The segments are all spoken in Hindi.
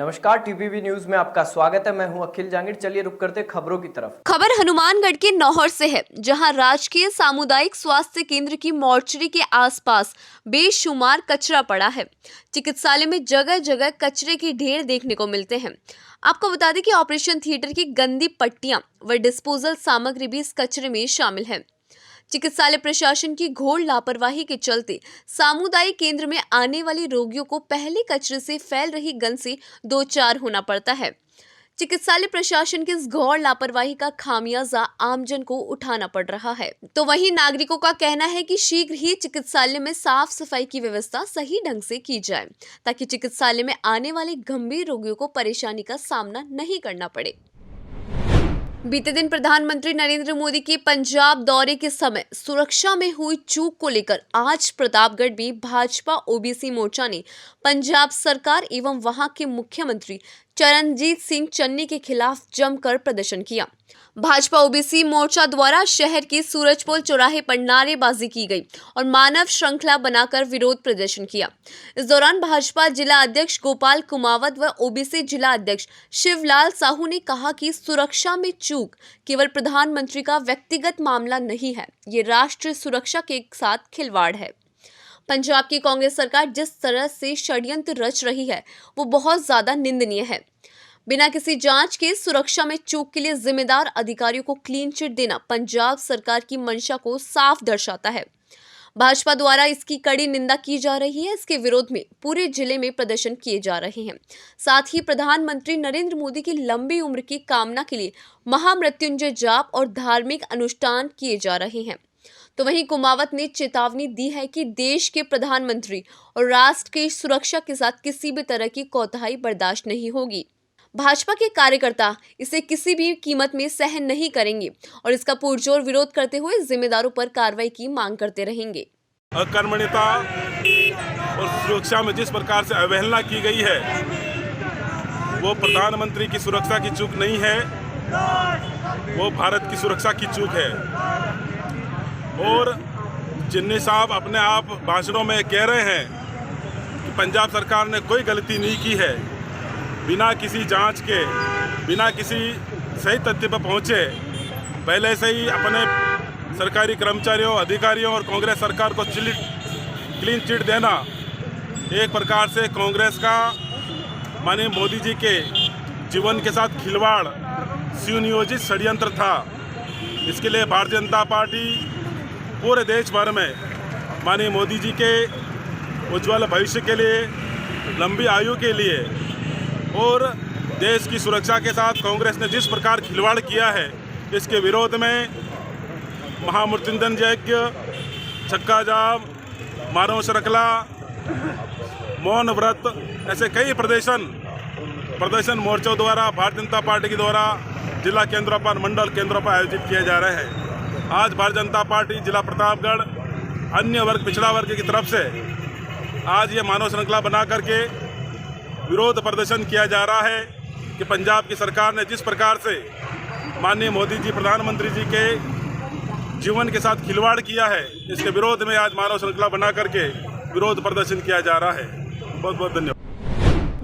नमस्कार, टीपीवी न्यूज में आपका स्वागत है। मैं हूं अखिल जांगिड़। चलिए रुक करते खबरों की तरफ। खबर हनुमानगढ़ के नौहर से है, जहां राजकीय सामुदायिक स्वास्थ्य केंद्र की मोर्चरी के आसपास बेशुमार कचरा पड़ा है। चिकित्सालय में जगह जगह कचरे के ढेर देखने को मिलते हैं। आपको बता दें कि ऑपरेशन थिएटर की गंदी पट्टियां व डिस्पोजल सामग्री भी इस कचरे में शामिल है। चिकित्सालय प्रशासन की घोर लापरवाही के चलते सामुदायिक केंद्र में आने वाले रोगियों को पहले कचरे से फैल रही गंध से दो चार होना पड़ता है। चिकित्सालय प्रशासन की इस घोर लापरवाही का खामियाजा आमजन को उठाना पड़ रहा है। तो वहीं नागरिकों का कहना है कि शीघ्र ही चिकित्सालय में साफ सफाई की व्यवस्था सही ढंग से की जाए, ताकि चिकित्सालय में आने वाले गंभीर रोगियों को परेशानी का सामना नहीं करना पड़े। बीते दिन प्रधानमंत्री नरेंद्र मोदी के पंजाब दौरे के समय सुरक्षा में हुई चूक को लेकर आज प्रतापगढ़ में भाजपा ओबीसी मोर्चा ने पंजाब सरकार एवं वहां के मुख्यमंत्री चरणजीत सिंह चन्नी के खिलाफ जमकर प्रदर्शन किया। भाजपा ओबीसी मोर्चा द्वारा शहर के सूरजपोल चौराहे पर नारेबाजी की गई और मानव श्रृंखला बनाकर विरोध प्रदर्शन किया। इस दौरान भाजपा जिला अध्यक्ष गोपाल कुमावत व ओबीसी जिला अध्यक्ष शिवलाल साहू ने कहा कि सुरक्षा में चूक केवल प्रधानमंत्री का व्यक्तिगत मामला नहीं है, ये राष्ट्रीय सुरक्षा के साथ खिलवाड़ है। पंजाब की कांग्रेस सरकार जिस तरह से षड्यंत्र रच रही है वो बहुत ज्यादा निंदनीय है। बिना किसी जांच के सुरक्षा में चूक के लिए जिम्मेदार अधिकारियों को क्लीन चिट देना पंजाब सरकार की मंशा को साफ दर्शाता है। भाजपा द्वारा इसकी कड़ी निंदा की जा रही है। इसके विरोध में पूरे जिले में प्रदर्शन किए जा रहे हैं। साथ ही प्रधानमंत्री नरेंद्र मोदी की लंबी उम्र की कामना के लिए महामृत्युंजय जाप और धार्मिक अनुष्ठान किए जा रहे हैं। तो वहीं कुमावत ने चेतावनी दी है कि देश के प्रधानमंत्री और राष्ट्र की सुरक्षा के साथ किसी भी तरह की कोताही बर्दाश्त नहीं होगी। भाजपा के कार्यकर्ता इसे किसी भी कीमत में सहन नहीं करेंगे और इसका पुरजोर विरोध करते हुए जिम्मेदारों पर कार्रवाई की मांग करते रहेंगे। अकर्मण्यता और सुरक्षा में जिस प्रकार से अवहेलना की गई है वो प्रधानमंत्री की सुरक्षा की चूक नहीं है, वो भारत की सुरक्षा की चूक है। और जिन्नी साहब अपने आप भाषणों में कह रहे हैं कि पंजाब सरकार ने कोई गलती नहीं की है, बिना किसी जांच के, बिना किसी सही तथ्य पर पहुंचे पहले से ही अपने सरकारी कर्मचारियों, अधिकारियों और कांग्रेस सरकार को क्लीन चिट देना एक प्रकार से कांग्रेस का माननीय मोदी जी के जीवन के साथ खिलवाड़, सुनियोजित षड्यंत्र था। इसके लिए भारतीय जनता पार्टी पूरे देश भर में माननीय मोदी जी के उज्ज्वल भविष्य के लिए, लंबी आयु के लिए और देश की सुरक्षा के साथ कांग्रेस ने जिस प्रकार खिलवाड़ किया है, इसके विरोध में महामृत्युंजय यज्ञ, छक्का जाम, मानव श्रृंखला, मौन व्रत, ऐसे कई प्रदर्शन मोर्चों द्वारा भारतीय जनता पार्टी के द्वारा जिला केंद्रों पर, मंडल केंद्रों पर आयोजित किए जा रहे हैं। आज भारतीय जनता पार्टी जिला प्रतापगढ़ अन्य वर्ग, पिछड़ा वर्ग की तरफ से आज ये मानव श्रृंखला बना करके विरोध प्रदर्शन किया जा रहा है कि पंजाब की सरकार ने जिस प्रकार से माननीय मोदी जी, प्रधानमंत्री जी के जीवन के साथ खिलवाड़ किया है, इसके विरोध में आज मानव श्रृंखला बना करके विरोध प्रदर्शन किया जा रहा है। बहुत बहुत धन्यवाद।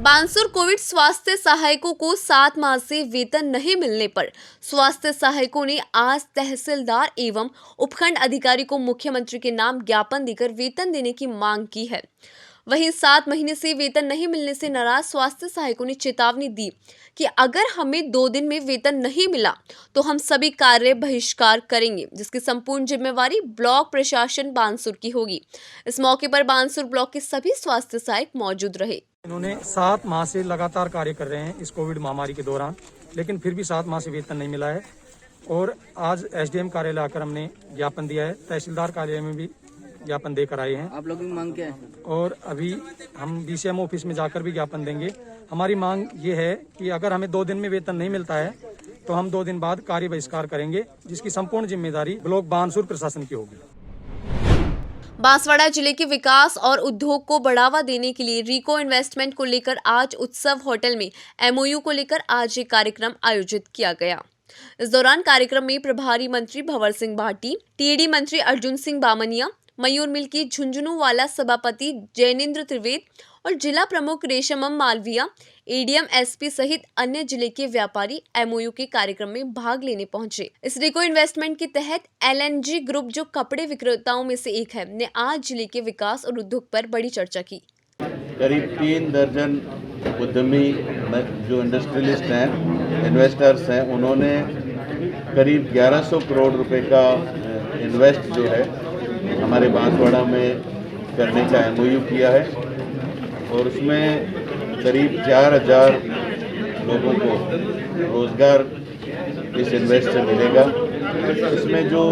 बानसूर कोविड स्वास्थ्य सहायकों को 7 माह से वेतन नहीं मिलने पर स्वास्थ्य सहायकों ने आज तहसीलदार एवं उपखंड अधिकारी को मुख्यमंत्री के नाम ज्ञापन देकर वेतन देने की मांग की है। वहीं 7 महीने से वेतन नहीं मिलने से नाराज स्वास्थ्य सहायकों ने चेतावनी दी कि अगर हमें 2 दिन में वेतन नहीं मिला तो हम सभी कार्य बहिष्कार करेंगे, जिसकी संपूर्ण जिम्मेवारी ब्लॉक प्रशासन बानसूर की होगी। इस मौके पर बानसूर ब्लॉक के सभी स्वास्थ्य सहायक मौजूद रहे। इन्होंने 7 माह से लगातार कार्य कर रहे हैं इस कोविड महामारी के दौरान, लेकिन फिर भी 7 माह से वेतन नहीं मिला है। और आज एसडीएम कार्यालय आकर हमने ज्ञापन दिया है, तहसीलदार कार्यालय में भी ज्ञापन देकर आए हैं। आप लोगों की मांग क्या है? और अभी हम बीसीएम ऑफिस में जाकर भी ज्ञापन देंगे। हमारी मांग ये है कि अगर हमें 2 दिन में वेतन नहीं मिलता है तो हम 2 दिन बाद कार्य बहिष्कार करेंगे, जिसकी संपूर्ण जिम्मेदारी ब्लॉक बानसूर प्रशासन की होगी। बांसवाड़ा जिले के विकास और उद्योग को बढ़ावा देने के लिए रिको इन्वेस्टमेंट को लेकर आज उत्सव होटल में एमओयू को लेकर आज एक कार्यक्रम आयोजित किया गया। इस दौरान कार्यक्रम में प्रभारी मंत्री भंवर सिंह भाटी, टीडी मंत्री अर्जुन सिंह बामनिया, मयूर मिल की झुंझुनू वाला सभापति जैनेन्द्र त्रिवेद और जिला प्रमुख रेशमम मालविया, एडीएम एसपी सहित अन्य जिले के व्यापारी एमओयू के कार्यक्रम में भाग लेने पहुंचे। इस रिको इन्वेस्टमेंट के तहत एलएनजी ग्रुप, जो कपड़े विक्रेताओं में से एक है, ने आज जिले के विकास और उद्योग पर बड़ी चर्चा की। करीब 3 दर्जन उद्यमी जो इंडस्ट्रियलिस्ट हैं, इन्वेस्टर्स हैं, उन्होंने करीब 1100 करोड़ रुपए का इन्वेस्ट जो है हमारे बांसवाड़ा में करने का एमओयू किया है और उसमें करीब 4000 लोगों को रोज़गार इस इन्वेस्ट से मिलेगा। इसमें जो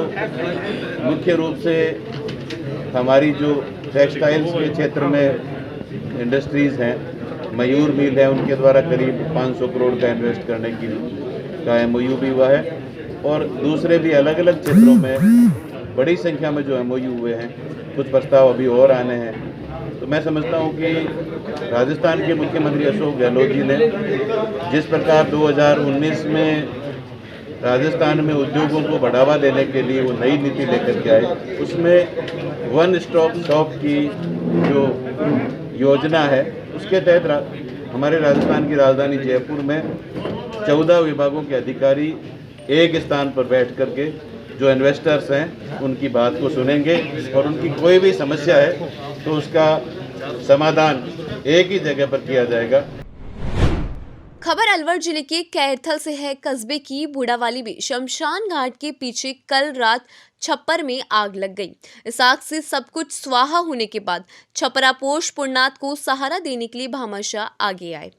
मुख्य रूप से हमारी जो टेक्सटाइल्स के क्षेत्र में इंडस्ट्रीज़ हैं, मयूर मिल है, उनके द्वारा करीब 500 करोड़ का इन्वेस्ट करने का एमओयू भी हुआ है और दूसरे भी अलग अलग क्षेत्रों में बड़ी संख्या में जो एमओयू हुए हैं। कुछ प्रस्ताव अभी और आने हैं। तो मैं समझता हूँ कि राजस्थान के मुख्यमंत्री अशोक गहलोत जी ने जिस प्रकार 2019 में राजस्थान में उद्योगों को बढ़ावा देने के लिए वो नई नीति लेकर के आए, उसमें वन स्टॉप शॉप की जो योजना है उसके तहत हमारे राजस्थान की राजधानी जयपुर में 14 विभागों के अधिकारी एक स्थान पर बैठ करके जो इन्वेस्टर्स हैं उनकी बात को सुनेंगे और उनकी कोई भी समस्या है तो उसका समाधान एक ही जगह पर किया जाएगा। खबर अलवर जिले के कैरथल से है। कस्बे की बूढ़ावाली में शमशान घाट के पीछे कल रात छप्पर में आग लग गई। इस आग से सब कुछ स्वाहा होने के बाद छपरापोश पुरनाथ को सहारा देने के लिए भामाशाह आगे आए।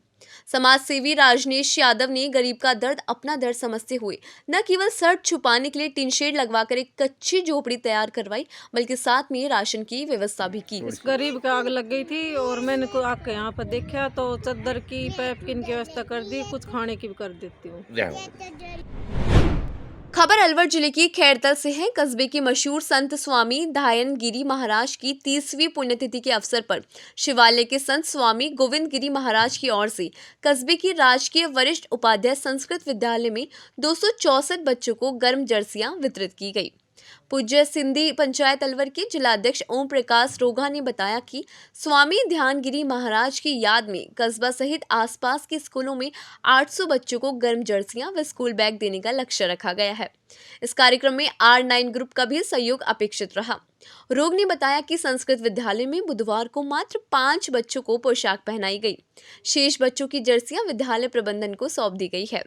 समाज सेवी राजनेश यादव ने गरीब का दर्द अपना दर्द समझते हुए न केवल सर्द छुपाने के लिए टिन शेड लगवाकर एक कच्ची झोपड़ी तैयार करवाई, बल्कि साथ में राशन की व्यवस्था भी की। इस गरीब को आग लग गई थी और मैंने को आके यहाँ पर देखा तो चद्दर की, पैपकिन की व्यवस्था कर दी, कुछ खाने की भी कर देती हूँ। खबर अलवर जिले की खैरतल से है। कस्बे के मशहूर संत स्वामी धायन गिरी महाराज की 30वीं पुण्यतिथि के अवसर पर शिवालय के संत स्वामी गोविंद गिरी महाराज की ओर से कस्बे की राजकीय वरिष्ठ उपाध्याय संस्कृत विद्यालय में 264 बच्चों को गर्म जर्सियां वितरित की गई। पूज्य सिंधी पंचायत अलवर के जिलाध्यक्ष ओम प्रकाश रोगा ने बताया कि स्वामी ध्यानगिरी महाराज की याद में कस्बा सहित आसपास के स्कूलों में 800 बच्चों को गर्म जर्सियां व स्कूल बैग देने का लक्ष्य रखा गया है। इस कार्यक्रम में R9 ग्रुप का भी सहयोग अपेक्षित रहा। रोग ने बताया कि संस्कृत विद्यालय में बुधवार को मात्र 5 बच्चों को पोशाक पहनाई गई। शेष बच्चों की जर्सियां विद्यालय प्रबंधन को सौंप दी गई है।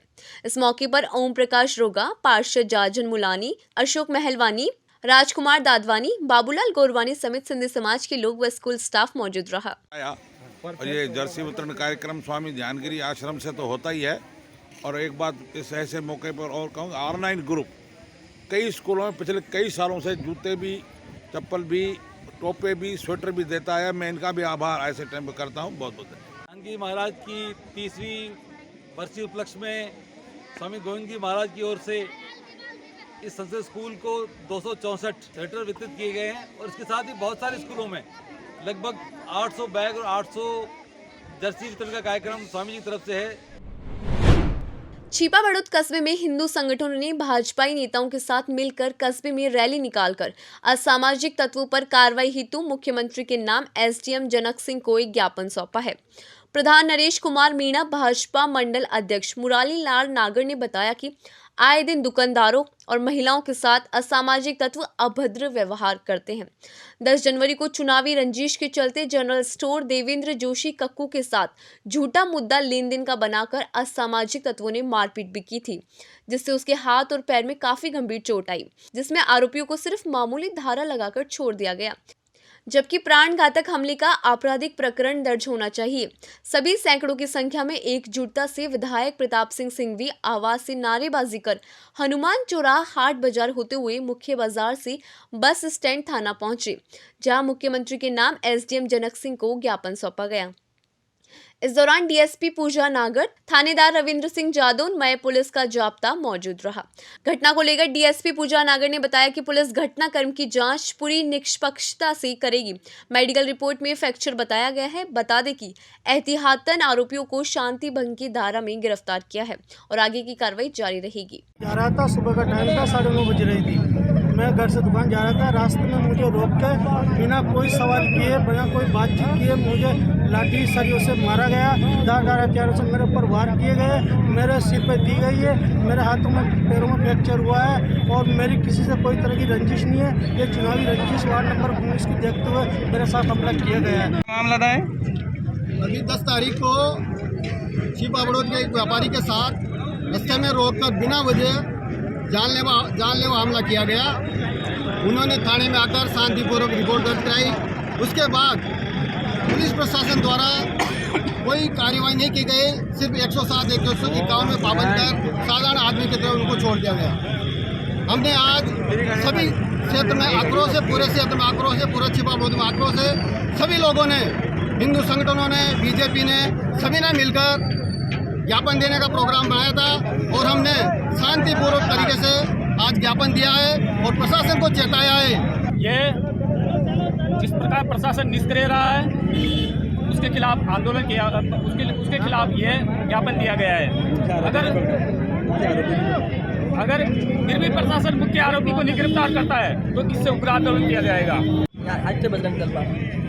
इस मौके पर ओम प्रकाश रोगा, पार्षद जाजन मुलानी, अशोक महलवानी, राजकुमार दादवानी, बाबूलाल गोरवानी समेत सिंधी समाज के लोग व स्कूल स्टाफ मौजूद रहा। और ये जर्सी वितरण कार्यक्रम स्वामी ध्यानगिरी आश्रम से तो होता ही है। और एक बात इस ऐसे मौके पर और कहूँगा, R9 ग्रुप कई स्कूलों में पिछले कई सालों से जूते भी, चप्पल भी, टोपे भी, स्वेटर भी देता है। मैं इनका भी आभार ऐसे टाइम पर करता हूँ। बहुत बहुत ध्यानगिरी महाराज की 30वीं वर्षी उपलक्ष्य में स्वामी गोविंद गिरी महाराज की ओर से इस संस्कृत स्कूल को 264 स्वेटर वितरित किए गए हैं और इसके साथ ही बहुत सारे स्कूलों में लगभग 800 बैग और 800 जर्सी वितरण का कार्यक्रम स्वामी जी की तरफ से है। छिपा बड़ौद कस्बे में हिंदू संगठनों ने भाजपाई नेताओं के साथ मिलकर कस्बे में रैली निकालकर असामाजिक तत्वों पर कार्रवाई हेतु मुख्यमंत्री के नाम एसडीएम जनक सिंह को एक ज्ञापन सौंपा है। प्रधान नरेश कुमार मीणा, भाजपा मंडल अध्यक्ष मुरारी लाल नागर ने बताया कि आए दिन दुकानदारों और महिलाओं के साथ असामाजिक तत्व अभद्र व्यवहार करते हैं। 10 जनवरी को चुनावी रंजिश के चलते general store Devendra Joshi cuckoo के साथ झूठा मुद्दा लेन देन का बनाकर असामाजिक तत्वों ने मारपीट भी की थी, जिससे उसके हाथ और पैर में काफी गंभीर चोट आई, जिसमें आरोपियों को सिर्फ मामूली धारा लगाकर छोड़ दिया गया, जबकि प्राण घातक हमले का आपराधिक प्रकरण दर्ज होना चाहिए। सभी सैकड़ों की संख्या में एकजुटता से विधायक प्रताप सिंह सिंघवी आवाज से नारेबाजी कर हनुमान चौराहा हाट बाजार होते हुए मुख्य बाजार से बस स्टैंड थाना पहुंचे, जहां मुख्यमंत्री के नाम एसडीएम जनक सिंह को ज्ञापन सौंपा गया। इस दौरान डीएसपी पूजा नागर, थानेदार रविंद्र सिंह जादौन, मय पुलिस का जाब्ता मौजूद रहा। घटना को लेकर डीएसपी पूजा नागर ने बताया कि पुलिस घटनाक्रम की जांच पूरी निष्पक्षता से करेगी। मेडिकल रिपोर्ट में फ्रैक्चर बताया गया है। बता दें कि एहतियातन आरोपियों को शांति भंग की धारा में गिरफ्तार किया है और आगे की कार्रवाई जारी रहेगी। सुबह का टाइम था, 9:30 बज रही थी। मैं घर से दुकान जा रहा था, रास्ते में मुझे रोक के बिना कोई सवाल किए, बिना कोई बातचीत किए मुझे लाठी सरियों से मारा गया, धारदार हथियारों से मेरे ऊपर वार किए गए, मेरे सिर पे दी गई है, मेरे हाथों में पैरों में फ्रैक्चर हुआ है और मेरी किसी से कोई तरह की रंजिश नहीं है। ये चुनावी रंजिश वार्ड नंबर 19 को देखते हुए मेरे साथ हमला किया गया है। मामला है अभी 10 तारीख को छिपा बड़ौद के एक व्यापारी के साथ रास्ते में रोककर बिना वजह जानलेवा हमला किया गया। उन्होंने थाने में आकर शांतिपूर्वक रिपोर्ट दर्ज कराई। उसके बाद पुलिस प्रशासन द्वारा कोई कार्रवाई नहीं की गई, सिर्फ 107 151 में पाबंद कर साधारण आदमी की तरह उनको छोड़ दिया गया। हमने आज सभी क्षेत्र में आक्रोश है, पूरे क्षेत्र में आक्रोश है, पूरे छिपा बड़ौद में आक्रोश है। सभी लोगों ने, हिंदू संगठनों ने, बीजेपी ने, सभी ने मिलकर ज्ञापन देने का प्रोग्राम बनाया था और हमने शांतिपूर्वक तरीके से आज ज्ञापन दिया है और प्रशासन को चेताया है। ये जिस प्रकार प्रशासन निष्क्रिय रहा है उसके खिलाफ आंदोलन किया, उसके खिलाफ ये ज्ञापन दिया गया है। अगर फिर भी प्रशासन मुख्य आरोपी को नहीं गिरफ्तार करता है तो इससे उग्र आंदोलन किया जाएगा। आज से बजरंग दल पार्टी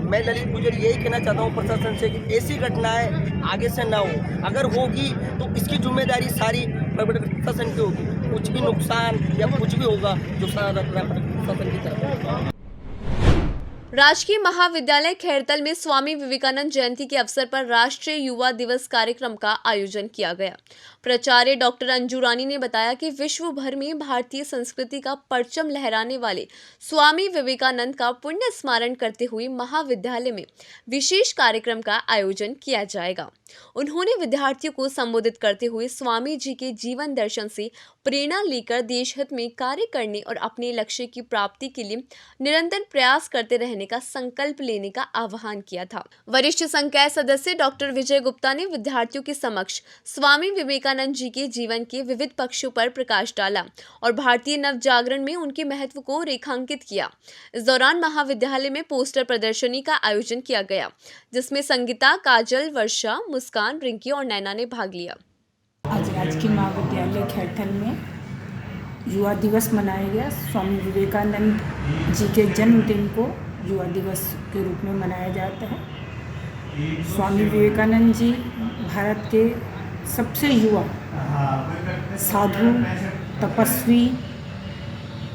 मैं ललित गुजर यही कहना चाहता हूँ प्रशासन से कि ऐसी घटनाएं आगे से ना हो। अगर होगी तो इसकी जिम्मेदारी सारी प्रशासन की होगी। कुछ भी नुकसान या कुछ भी होगा जो सारा प्रशासन की तरफ होगा। राजकीय महाविद्यालय खैरतल में स्वामी विवेकानंद जयंती के अवसर पर राष्ट्रीय युवा दिवस कार्यक्रम का आयोजन किया गया। प्राचार्य डॉक्टर अंजू रानी ने बताया कि विश्व भर में भारतीय संस्कृति का परचम लहराने वाले स्वामी विवेकानंद का पुण्य स्मरण करते हुए महाविद्यालय में विशेष कार्यक्रम का आयोजन किया जाएगा। उन्होंने विद्यार्थियों को संबोधित करते हुए स्वामी जी के जीवन दर्शन से प्रेरणा लेकर देश हित में कार्य करने और अपने लक्ष्य की प्राप्ति के लिए निरंतर प्रयास करते रहने का संकल्प लेने का आह्वान किया था। वरिष्ठ संकाय सदस्य डॉक्टर विजय गुप्ता ने विद्यार्थियों के समक्ष स्वामी विवेकानंद जी के जीवन के विविध पक्षों पर प्रकाश डाला और भारतीय नव जागरण में उनके महत्व को रेखांकित किया। इस दौरान महाविद्यालय में पोस्टर प्रदर्शनी का आयोजन किया गया, जिसमें संगीता, काजल, वर्षा, मुस्कान, रिंकी और नैना ने भाग लिया। आज राजकीय महाविद्यालय खैरथल में युवा दिवस मनाया गया। स्वामी विवेकानंद जी के जन्मदिन को युवा दिवस के रूप में मनाया जाता है। स्वामी विवेकानंद जी भारत के सबसे युवा साधु, तपस्वी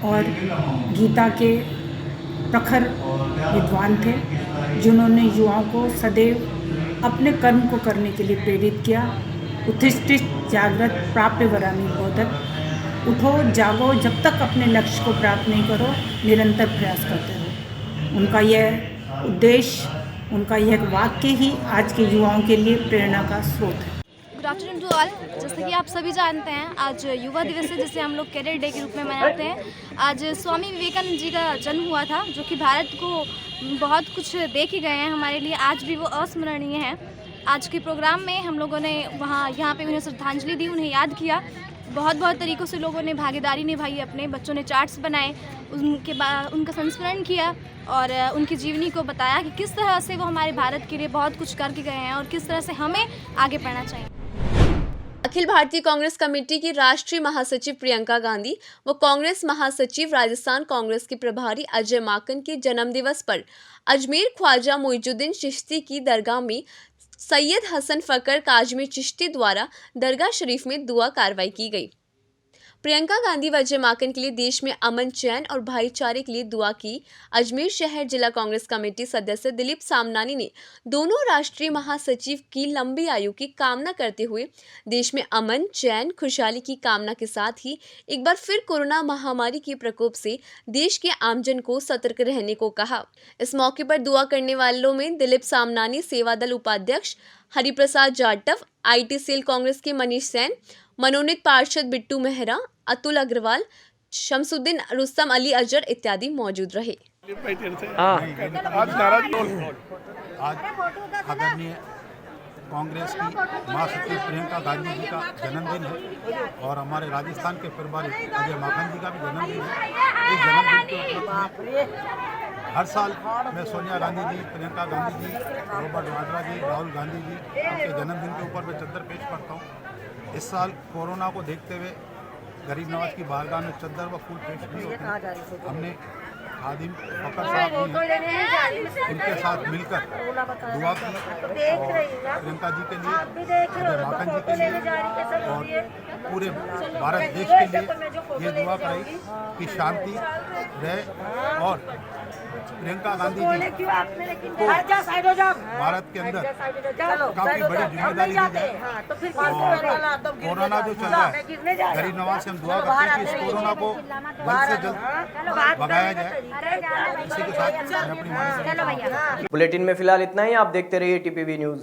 और गीता के प्रखर विद्वान थे, जिन्होंने युवाओं को सदैव अपने कर्म को करने के लिए प्रेरित किया। उत्तिष्ठ जागृत प्राप्य वरानि बोधक, उठो जागो, जब तक अपने लक्ष्य को प्राप्त नहीं करो निरंतर प्रयास करते रहो। उनका यह उद्देश्य, उनका यह वाक्य ही आज के युवाओं के लिए प्रेरणा का स्रोत है। Good afternoon to all. जैसे कि आप सभी जानते हैं आज युवा दिवस है, जिसे हम लोग कैरियर डे के रूप में मनाते हैं। आज स्वामी विवेकानंद जी का जन्म हुआ था, जो कि भारत को बहुत कुछ दे के गए हैं हमारे लिए, आज भी वो अस्मरणीय है। आज के प्रोग्राम में हम लोगों ने यहाँ पे उन्हें श्रद्धांजलि दी, उन्हें याद किया। बहुत तरीक़ों से लोगों ने भागीदारी निभाई, अपने बच्चों ने चार्ट्स बनाए, उनके बाद उनका संस्मरण किया और उनकी जीवनी को बताया कि किस तरह से वो हमारे भारत के लिए बहुत कुछ करके गए हैं और किस तरह से हमें आगे बढ़ना चाहिए। अखिल भारतीय कांग्रेस कमेटी की राष्ट्रीय महासचिव प्रियंका गांधी व कांग्रेस महासचिव राजस्थान कांग्रेस के प्रभारी अजय माकन के जन्मदिवस पर अजमेर ख्वाजा मोइजुद्दीन चिश्ती की दरगाह में सैयद हसन फकर काजमी चिश्ती द्वारा दरगाह शरीफ में दुआ कार्रवाई की गई। प्रियंका गांधी व अजय माकन के लिए देश में अमन, चैन और भाईचारे के लिए दुआ की। अजमेर शहर जिला कांग्रेस कमेटी सदस्य दिलीप सामनानी ने दोनों राष्ट्रीय महासचिव की लंबी आयु की कामना करते हुए देश में अमन, चैन, खुशहाली की कामना के साथ ही एक बार फिर कोरोना महामारी के प्रकोप से देश के आमजन को सतर्क रहने को कहा। इस मौके पर दुआ करने वालों में दिलीप सामनानी, सेवा दल उपाध्यक्ष हरिप्रसाद जाटव, IT सेल कांग्रेस के मनीष सेन, मनोनीत पार्षद बिट्टू मेहरा, अतुल अग्रवाल, शमसुद्दीन, रुस्तम अली अजर इत्यादि मौजूद रहे। आज आदरणीय कांग्रेस की महासचिव प्रियंका गांधी जी का जन्मदिन है और हमारे राजस्थान के प्रभारी अजय माकन जी का भी जन्मदिन है। इस जन्मदिन के उपलक्ष्य में हर साल मैं सोनिया गांधी जी, प्रियंका गांधी जी, रॉबर्ट वाड्रा जी, राहुल गांधी जी उनके जन्मदिन के ऊपर मैं चद्दर पेश करता हूँ। इस साल कोरोना को देखते हुए गरीब नवाज की बारगाह में चद्दर व फूल पेश किए होते हैं। हमने खादिम फकर साहब भी हैं, उनके साथ मिलकर दुआ की और प्रियंका जी के लिए, अजय माकन जी के लिए और पूरे भारत देश के लिए ये दुआ कराई कि शांति रहे और प्रियंका गांधी जी को भारत के अंदर काफी बड़ी जिम्मेदारी दी जाए। और कोरोना जो चल रहा है, गरीब नवाज से हम दुआ करते हैं कि इस कोरोना को जल्द से जल्द भगाया जाए। इसी के साथ मैं अपनी वाणी बुलेटिन में फिलहाल इतना ही। आप देखते रहिए टीपीवी न्यूज।